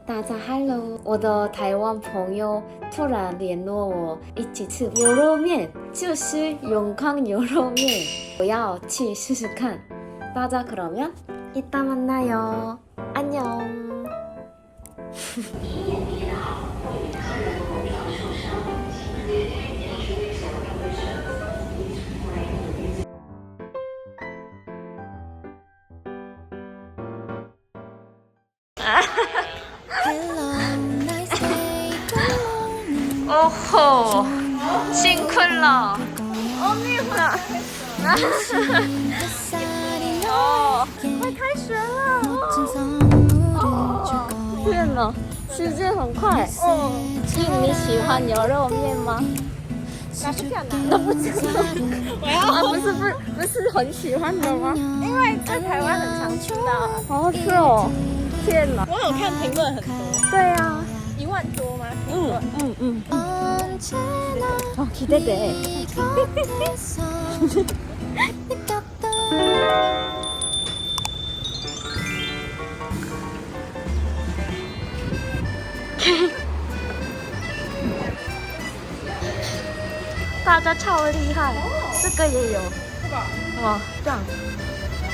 大家 hello，我的台湾朋友突然联络我一起吃牛肉面，就是永康牛肉面，我要去试试看。大家그러면 이따 만나요. 안녕. 오호, 싱클러. 언니 뭐야? 快开学了！天哪，时间很快。你喜欢牛肉面吗？那不知道。不是很喜欢的吗？因为在台湾很常吃到。哦，是哦。天哪！我有看评论很多。对啊。1万多吗？哦，期待돼。大家超厉害，这个也有。哇，这样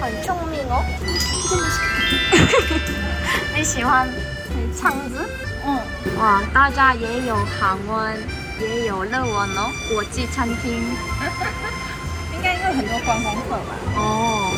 很聪明哦。你喜欢肠子？哇，大家也有韩文，也有日文哦，国际餐厅。应该因为很多观光客吧。哦，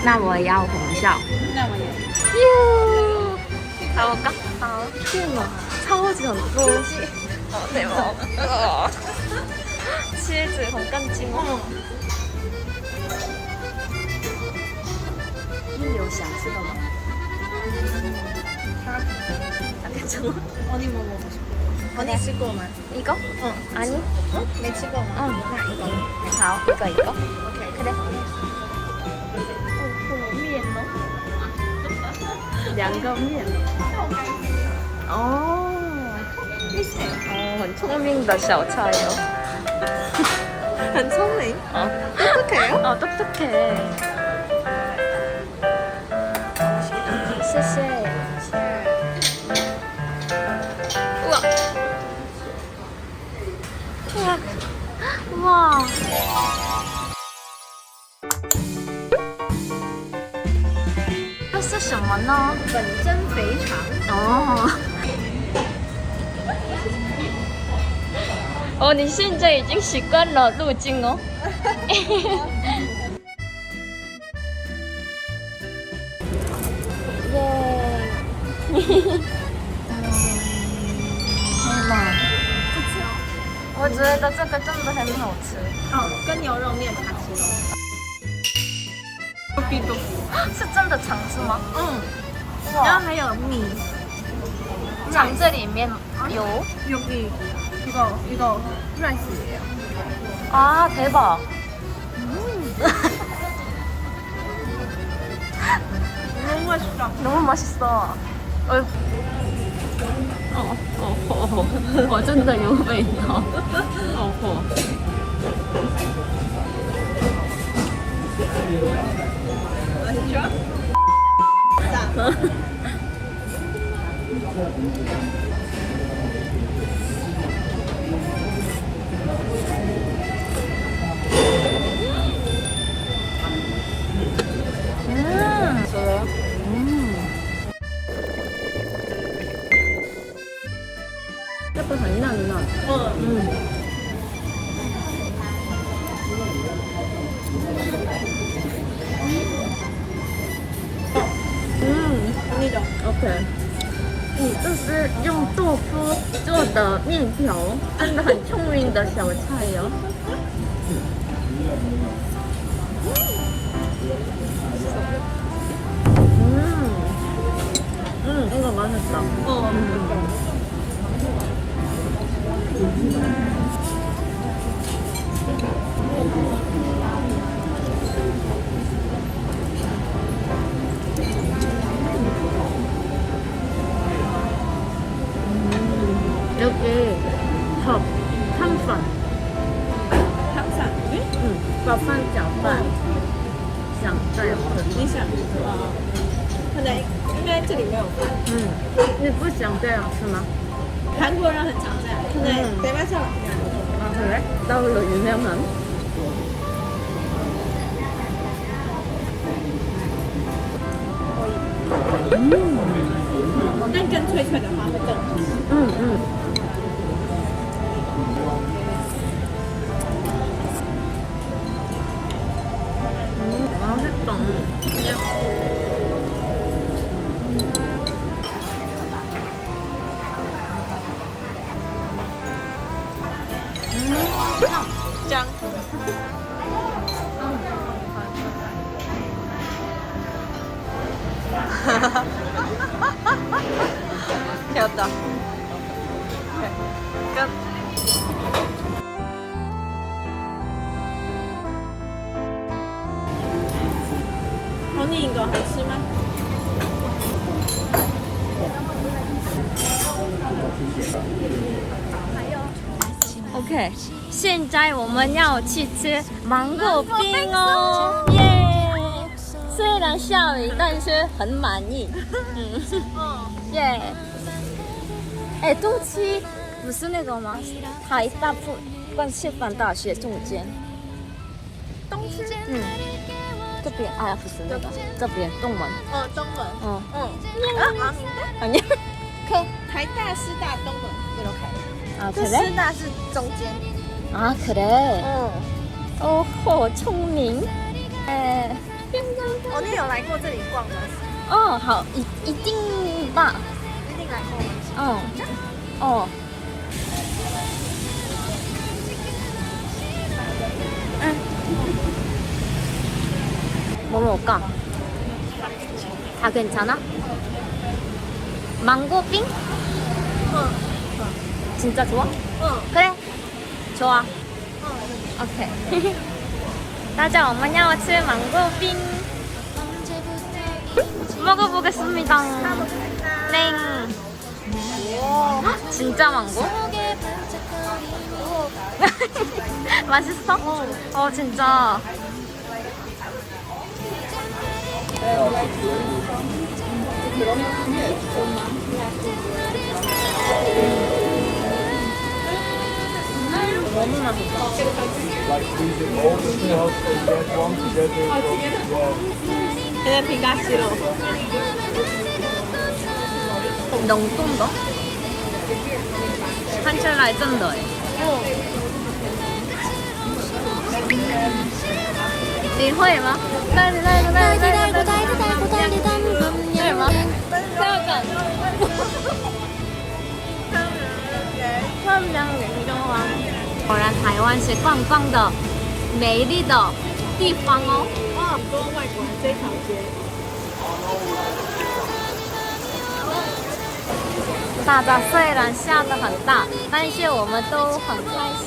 那我要红校。那我也。哟，好高，好天哪，超级很多。对吗？치즈很干净哦。你有想吃的吗？괜찮아? 언니 뭐 먹고 싶어? 언니吃过吗？ 이거? 응. 아니? 응? 没吃过吗？ 응. 나 이거. 好, 이거. 오케이. 그래. 面哦，2个面。哦，哦，很聪明的小菜哦。很聪明。똑똑해요? 똑똑해. 谢谢。哇！这是什么呢？本真肥肠。哦。哦，你现在已经习惯了路径哦。耶！我觉得这个真的很好吃。哦，跟牛肉面茶吃哦。是真的肠子吗？然后还有米。肠子里面有。 여기 이거 프라이스예요. 아, 대박. 너무 맛있다. 너무 맛있어. 我真的有味道。这个很嫩呢。那种 OK。这是用豆腐做的面条，真的很聪明的小菜哟。이거 맛있다. 여기 밥, 한판. 항상. 응, 밥한 搅拌，想再有 你想的应该这里没有饭。你不想这样吃吗？韩国人很常这样。对，대만처럼。 아 그래? 나도 유명한.但更脆脆的话会更好。맛있다. 짱. 귀엽다. 끝. 언니 이거 好吃吗？ OK， 现在我们要去吃芒果冰哦，耶！虽然下雨，但是很满意。耶！哎，东区不是那个吗？台大师范大学中间。东区。这边哎呀，不是那个，这边东门。东门。아니야台大师大东门이렇게. 아 그 그래?师大是中间. 아 그래? 오호聪明. 언니有来过这里逛吗？好，一定吧。一定来过。뭐 먹을까? 다 괜찮아? 망고빙? 진짜 좋아? 그래. 좋아. 오케이. 大家我们要吃 망고빙. 먹어보겠습니다. 네. 진짜 망고? 맛있어? 진짜. 너무 맛있어. 그냥 비가 싫어. 너무 똠더? 한철날 쩐더. 니会吗?会吗?果然台湾是逛逛的美丽的地方哦。哇，很多外国人这条街。大家虽然下得很大，但是我们都很开心。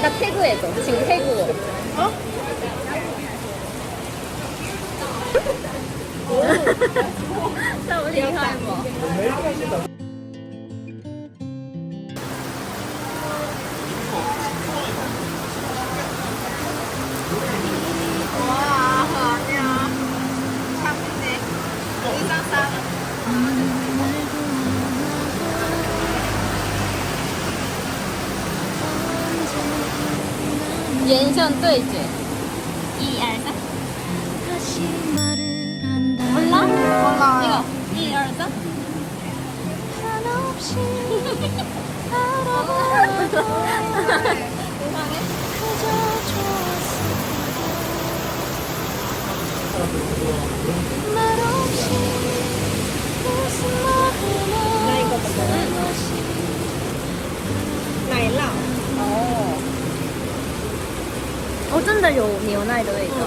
나 태그해줘. 지금 태그. 너무 厉害吗？ 와, 아니야. 참네. 의상 싸. 眼神对决，一二三，몰라? 이거一二三。 那一个怎么了？奶酪。真的有牛奶的味道。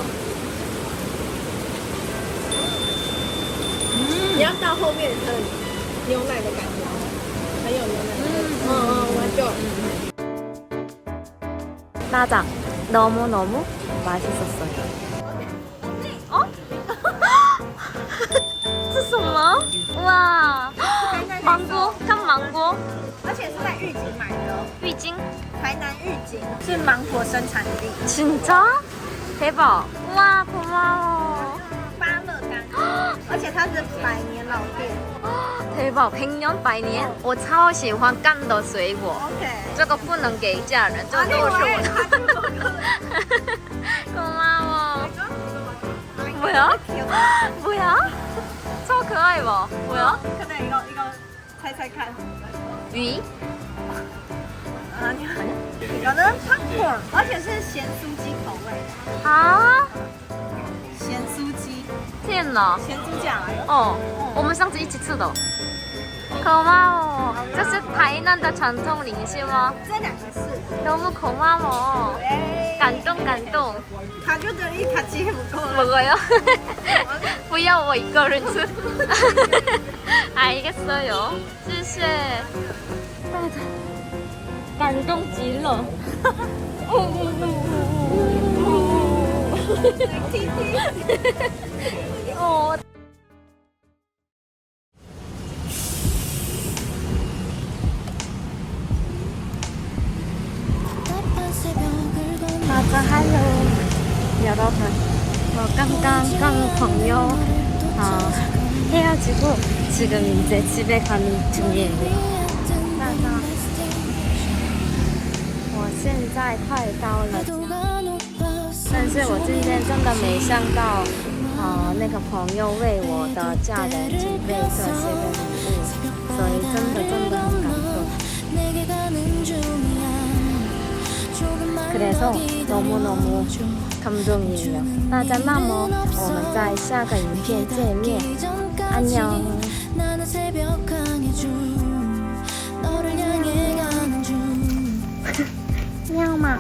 你要到后面很牛奶的感觉，很有牛奶的味道。맞아. 너무너무 맛있었어요. 어? 这什么？哇，芒果，看芒果，而且是在玉井买的哦，浴巾，台南玉井是芒果生产地。 진짜? 대박. 우와, 고마워. 芭乐干，而且它是百年老店。 대박. 100년 100年. 我超喜欢干的水果。 OK，这个不能给家人，这都是我的。고마워. 뭐야? 뭐야? 超可爱吧? 뭐야? 근데 이거猜猜看。 위? 아니야. 이거는 팝콘， 而且是咸酥鸡口味。 아? 咸酥鸡，天哪！咸猪脚。哦，我们上次一起吃的。고마워. 这是台南的传统零食吗？这两个是。 너무 고마워. 哎， 감동 감동. 가족들이 같이 먹어요. 먹어요? 不要我一个人吃. 알겠어요. 谢谢. 감동 极了. 어. 맞아, 할로. 여러분, 깡깡깡朋友 헤어지고 지금 이제 집에 가는 중이에요. 我现在快到了家，但是我今天真的没想到，那个朋友为我的家人准备这些个礼物，所以真的很感动。 그래서 너무너무 감동이에요. 大家那么我们在下个影片见面，안녕. 명아.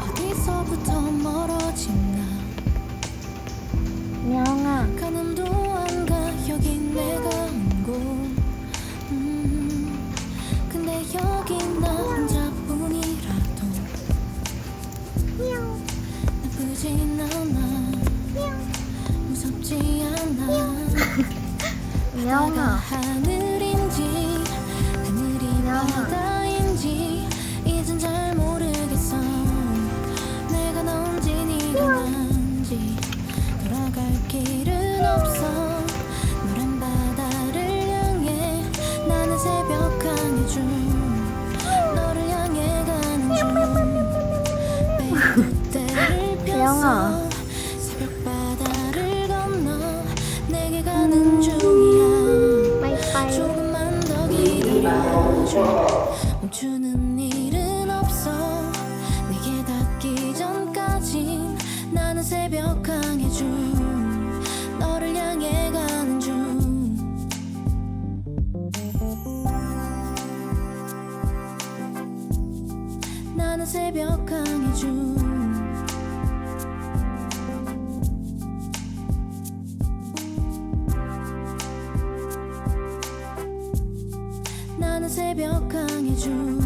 명아. 근데 여기 나 혼자뿐이라도 나쁘진 않아 무섭지 않아 명아 하늘인지 하늘이 바다인지 이젠 잘 모르겠어 내가 넌지 네가 난지 돌아갈 길은 없어 노란 바다를 향해 나는 새벽 항해 중 너를 향해 가는 중 배영아 새벽 바다를 건너 내게 가는 중이야 빠이빠이 조금만 더 기다려줘 멈추는 일은 없어 내게 닿기 전까진 나는 새벽 항해 중 너를 향해 가는 중 나는 새벽 항해 중 나는 새벽 항해 중